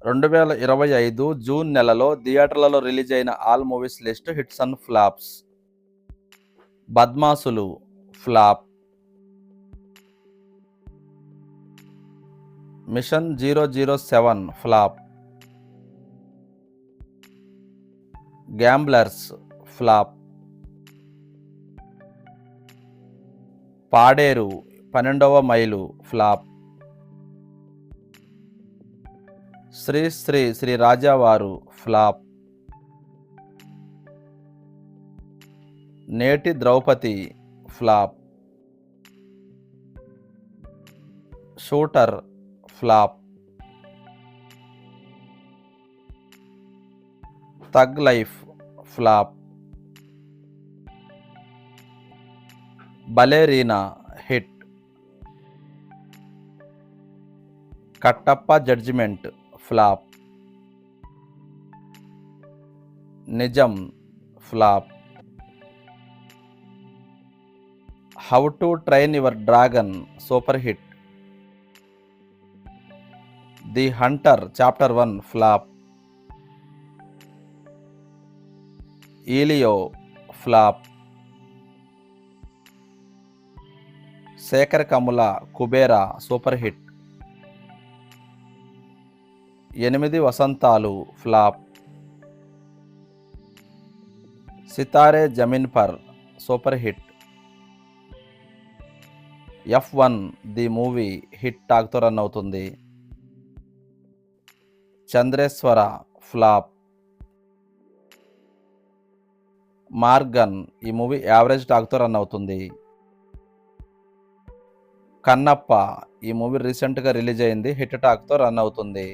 2025 June నెలలో థియేటర్లలో release అయిన all movies list hits and flops. Badmasulu flop. Mission 007 flop. Gamblers flop. Paderu 12వ mile flop. Shri Shri Shri Rajavaru flop. నేటి Draupadi flop. Shooter flop. Thug life flop. Ballerina hit. Kattappa judgement flop. Nijam flop. How to train your dragon super hit. The hunter chapter 1 flop. Elio flop. Shekhar Kammula Kubera super hit. 8 వసంతాలు flop. Sitare Zameen Par super hit. F1 the movie hit టాక్తో run అవుతుంది. Chandreshwara flop. Morgan ఈ movie average టాక్తో run అవుతుంది. కన్నప్ప ఈ movie రీసెంట్గా release అయింది, hit టాక్తో run అవుతుంది.